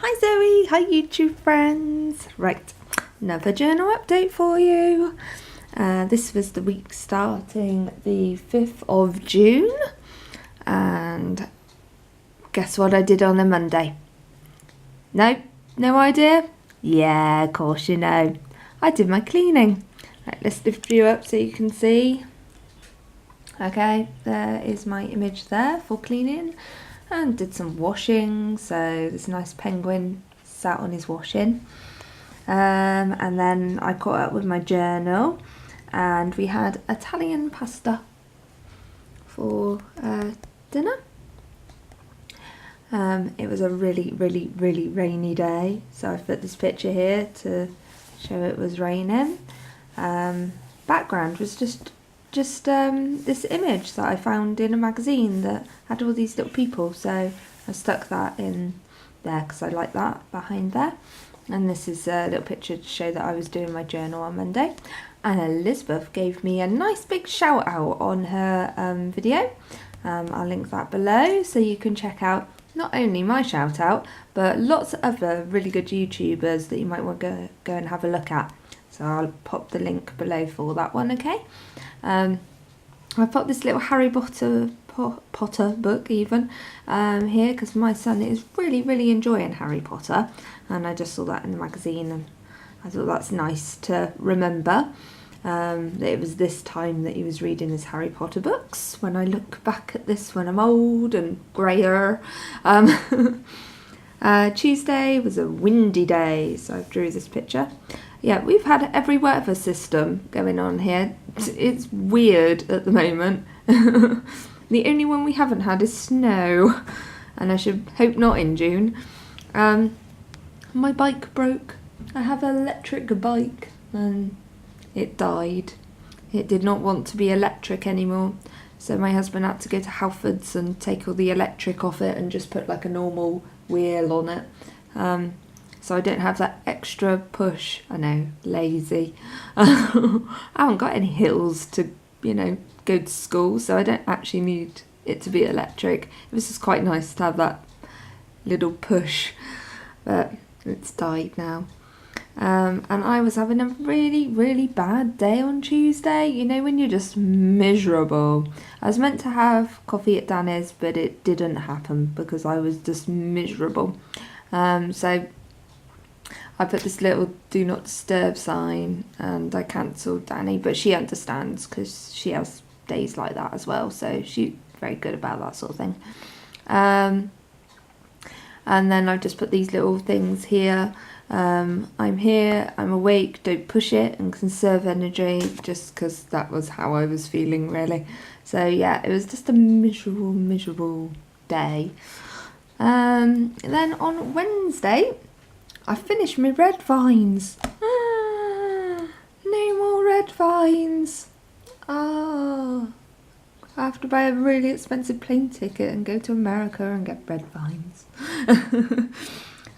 Hi Zoe, hi YouTube friends. Right, another journal update for you. This was the week starting the 5th of June. And guess what I did on a Monday? No idea? Yeah, of course you know. I did my cleaning. Right, let's lift you up so you can see. Okay, there is my image there for cleaning. And did some washing, so this nice penguin sat on his washing. And then I caught up with my journal and we had Italian pasta for dinner. It was a really rainy day, so I put this picture here to show it was raining. Background was just this image that I found in a magazine that had all these little people, so I stuck that in there because I like that behind there. And this is a little picture to show that I was doing my journal on Monday. And Elizabeth gave me a nice big shout out on her video. I'll link that below so you can check out not only my shout out but lots of other really good YouTubers that you might want to go and have a look at. So I'll pop the link below for that one, okay? I popped this little Harry Potter book even here because my son is really enjoying Harry Potter, and I just saw that in the magazine and I thought that's nice to remember that it was this time that he was reading his Harry Potter books. When I look back at this when I'm old and greyer. Tuesday was a windy day, so I drew this picture. Yeah, we've had every weather system going on here. It's weird at the moment. The only one we haven't had is snow, and I should hope not in June. My bike broke. I have an electric bike and it died. It did not want to be electric anymore, so my husband had to go to Halfords and take all the electric off it and just put like a normal wheel on it. So I don't have that extra push. I know, lazy. I haven't got any hills to, go to school, so I don't actually need it to be electric. It was just quite nice to have that little push, but it's died now. And I was having a really bad day on Tuesday, when you're just miserable. I was meant to have coffee at Danny's, but it didn't happen because I was just miserable. So I put this little do not disturb sign and I cancelled Danny, but she understands because she has days like that as well, so she's very good about that sort of thing. And then I just put these little things here. I'm here, I'm awake, don't push it, and conserve energy, just because that was how I was feeling really. So yeah, it was just a miserable day. Then on Wednesday I finished my red vines. No more red vines. I have to buy a really expensive plane ticket and go to America and get red vines.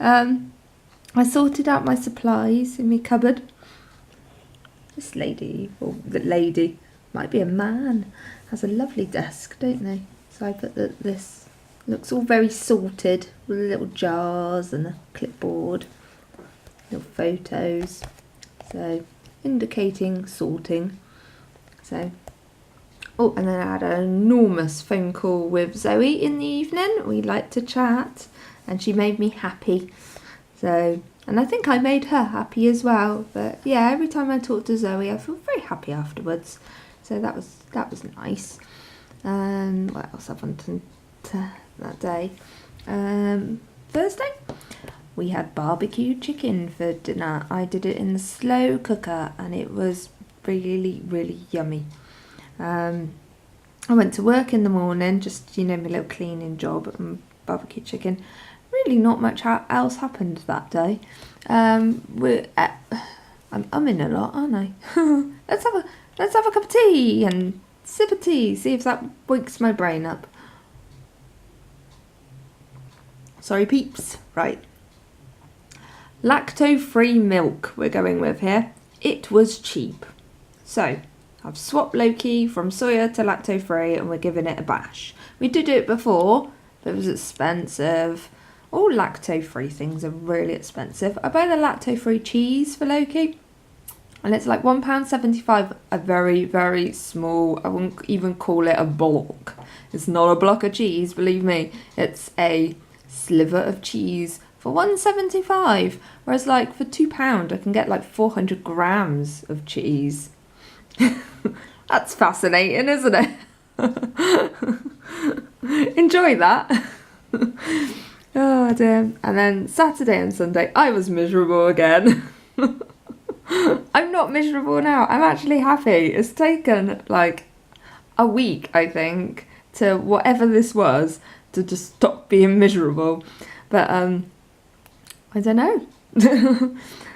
I sorted out my supplies in my cupboard. This lady, or the lady, might be a man, has a lovely desk, don't they? So I put that this looks all very sorted with little jars and a clipboard, little photos, so indicating sorting. So, oh, and then I had an enormous phone call with Zoe in the evening. We liked to chat and she made me happy. So, and I think I made her happy as well. But yeah, every time I talk to Zoe, I feel very happy afterwards. So that was nice. What else I've done that day? Thursday, we had barbecue chicken for dinner. I did it in the slow cooker and it was really yummy. I went to work in the morning, just my little cleaning job and barbecue chicken. Really not much else happened that day. I'm umming a lot, aren't I? let's have a cup of tea and sip of tea, see if that wakes my brain up. Sorry peeps. Right, lacto-free milk we're going with here. It was cheap, so I've swapped Loki from soya to lacto-free and we're giving it a bash. We did it before, but it was expensive. All lacto-free things are really expensive. I buy the lacto-free cheese for Loki, and it's like £1.75, a very, very small, I wouldn't even call it a block. It's not a block of cheese, believe me. It's a sliver of cheese for £1.75, whereas like for £2 I can get like 400 grams of cheese. That's fascinating, isn't it? Enjoy that. Oh dear. And then Saturday and Sunday I was miserable again. I'm not miserable now. I'm actually happy. It's taken like a week, I think, to whatever this was to just stop being miserable. But I don't know.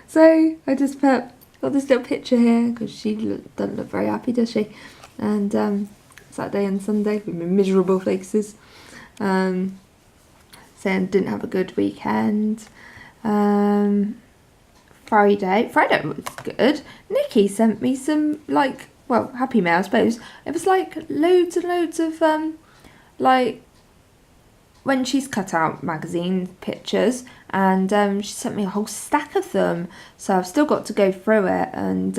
So I just got this little picture here because she doesn't look very happy, does she? And Saturday and Sunday with my miserable faces. Saying didn't have a good weekend. Friday was good. Nikki sent me some Happy Mail, I suppose. It was like loads and loads of like when she's cut out magazine pictures, and she sent me a whole stack of them. So I've still got to go through it, and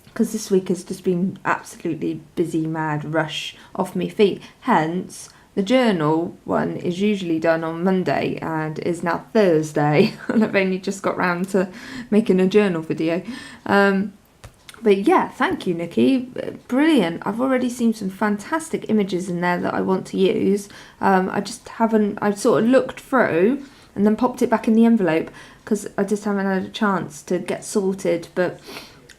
because this week has just been absolutely busy, mad rush off me feet. Hence, the journal one is usually done on Monday and is now Thursday, and I've only just got round to making a journal video. But yeah, thank you, Nikki. Brilliant. I've already seen some fantastic images in there that I want to use. I just haven't, I've sort of looked through and then popped it back in the envelope because I just haven't had a chance to get sorted. But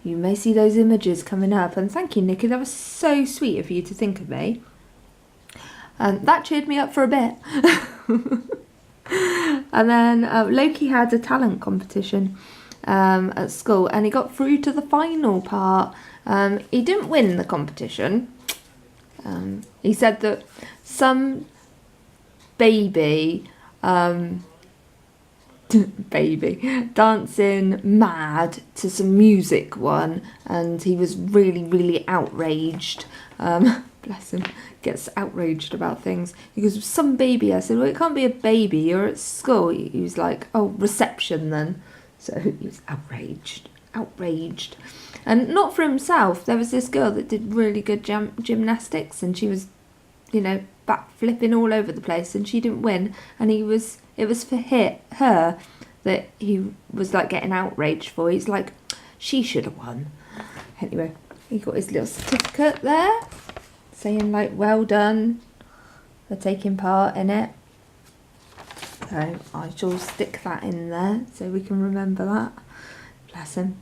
you may see those images coming up. And thank you, Nikki. That was so sweet of you to think of me. That cheered me up for a bit. And then Loki had a talent competition at school, and he got through to the final part. He didn't win the competition. He said that some baby dancing mad to some music won, and he was really, really outraged. Bless him, gets outraged about things. He goes, some baby. I said, well, it can't be a baby, you're at school. He was like, oh, reception then. So he was outraged. And not for himself. There was this girl that did really good gymnastics, and she was, back flipping all over the place, and she didn't win. And it was for her that he was like getting outraged for. He's like, she should have won. Anyway, he got his little certificate there, saying like, well done for taking part in it. So I shall stick that in there so we can remember that. Bless him.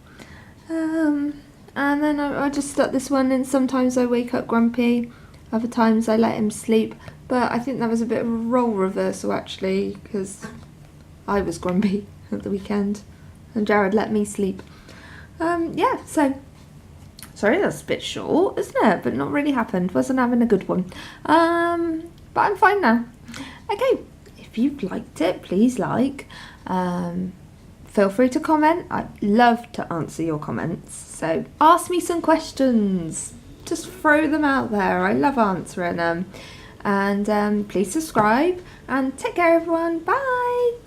And then I just stuck this one in. Sometimes I wake up grumpy, other times I let him sleep. But I think that was a bit of a role reversal actually, because I was grumpy at the weekend and Jared let me sleep. Yeah, so sorry, that's a bit short, isn't it? But not really happened. Wasn't having a good one. But I'm fine now. Okay. If you've liked it, please like. Feel free to comment. I'd love to answer your comments. So ask me some questions. Just throw them out there. I love answering them. And please subscribe. And take care, everyone. Bye.